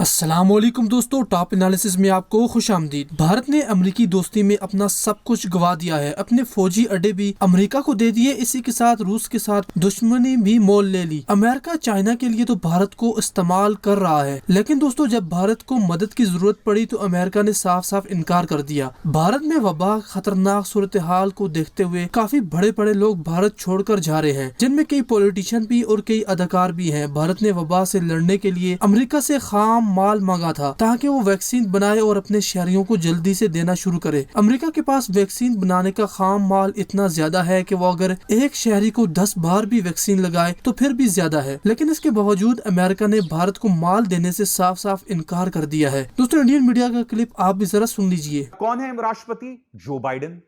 अस्सलामुअलैकुम दोस्तों, top analysis में आपको खुशामदीद। भारत ने अमेरिकी दोस्ती में अपना सब कुछ गवा दिया है। अपने फौजी अड्डे भी अमेरिका को दे दिए। इसी के साथ रूस के साथ दुश्मनी भी मोल ले ली। अमेरिका चाइना के लिए तो भारत को इस्तेमाल कर रहा है, लेकिन दोस्तों जब भारत को मदद की जरूरत पड़ी तो अमेरिका ने साफ साफ इनकार कर दिया। भारत में वबा खतरनाक सूरत हाल को देखते हुए काफी बड़े बड़े लोग भारत छोड़कर जा रहे हैं, जिनमें कई पॉलिटिशियन भी और कई अदाकार भी हैं। भारत ने वबा से लड़ने के लिए अमेरिका से खाम माल मांगा था ताकि वो वैक्सीन बनाए और अपने शहरियों को जल्दी से देना शुरू करे। अमेरिका के पास वैक्सीन बनाने का खाम माल इतना ज्यादा है कि वो अगर एक शहरी को 10 बार भी वैक्सीन लगाए तो फिर भी ज्यादा है, लेकिन इसके बावजूद अमेरिका ने भारत को माल देने से साफ साफ इनकार कर दिया है। दोस्तों इंडियन मीडिया का क्लिप आप भी जरा सुन लीजिए। कौन है राष्ट्रपति? Joe Biden.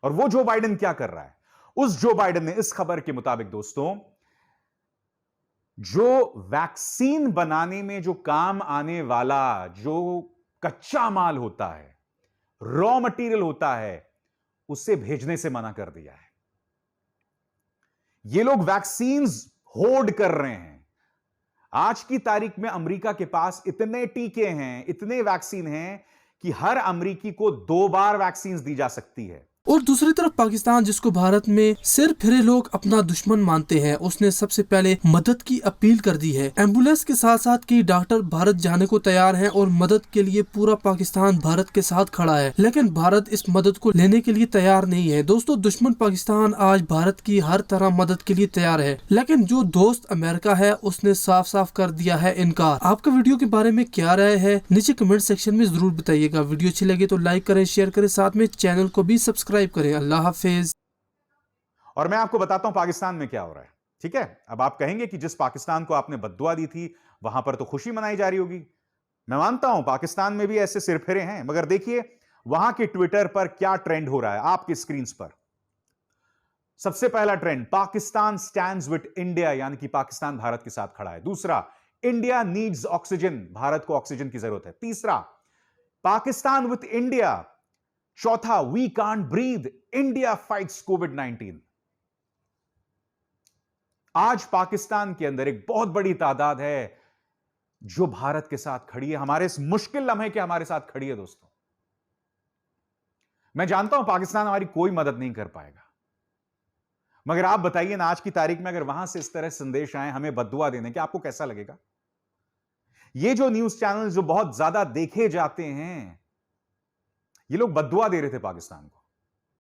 और वो जो बाइडेन क्या कर रहा है? उस जो बाइडेन ने इस खबर के मुताबिक दोस्तों जो वैक्सीन बनाने में जो काम आने वाला जो कच्चा माल होता है, रॉ मटेरियल होता है, उसे भेजने से मना कर दिया है। ये लोग वैक्सीन होर्ड कर रहे हैं। आज की तारीख में अमेरिका के पास इतने टीके हैं, इतने वैक्सीन हैं कि हर अमेरिकी को 2 बार वैक्सीन दी जा सकती है। और दूसरी तरफ पाकिस्तान, जिसको भारत में सिर फिरे लोग अपना दुश्मन मानते हैं, उसने सबसे पहले मदद की अपील कर दी है। एम्बुलेंस के साथ साथ कई डॉक्टर भारत जाने को तैयार हैं और मदद के लिए पूरा पाकिस्तान भारत के साथ खड़ा है, लेकिन भारत इस मदद को लेने के लिए तैयार नहीं है। दोस्तों दुश्मन पाकिस्तान आज भारत की हर तरह मदद के लिए तैयार है, लेकिन जो दोस्त अमेरिका है उसने साफ साफ कर दिया है इनकार। आपका वीडियो के बारे में क्या राय है नीचे कमेंट सेक्शन में जरूर बताइएगा। वीडियो अच्छी लगे तो लाइक करें, शेयर करें, साथ में चैनल को भी सब्सक्राइब करें। अल्लाह हाफिज। और मैं आपको बताता हूं पाकिस्तान में क्या हो रहा है। ठीक है, अब आप कहेंगे कि जिस पाकिस्तान को आपने बद्दुआ दी थी वहां पर तो खुशी मनाई जा रही होगी। मैं मानता हूं पाकिस्तान में भी ऐसे सिरफिरे हैं, मगर देखिए वहां के ट्विटर पर क्या ट्रेंड हो रहा है आपकी स्क्रीन पर। सबसे पहला trend, Pakistan stands with India, यानी कि पाकिस्तान भारत के साथ खड़ा है। दूसरा, इंडिया नीड्स ऑक्सीजन, भारत को ऑक्सीजन की जरूरत है। तीसरा, पाकिस्तान विद इंडिया। चौथा, we can't breathe, India fights कोविड-19। आज पाकिस्तान के अंदर एक बहुत बड़ी तादाद है जो भारत के साथ खड़ी है, हमारे इस मुश्किल लम्हे के हमारे साथ खड़ी है। दोस्तों मैं जानता हूं पाकिस्तान हमारी कोई मदद नहीं कर पाएगा, मगर आप बताइए ना, आज की तारीख में अगर वहां से इस तरह संदेश आए हमें बद्दुआ देने के, आपको कैसा लगेगा? ये जो न्यूज चैनल जो बहुत ज्यादा देखे जाते हैं, ये लोग बद्दुआ दे रहे थे पाकिस्तान को।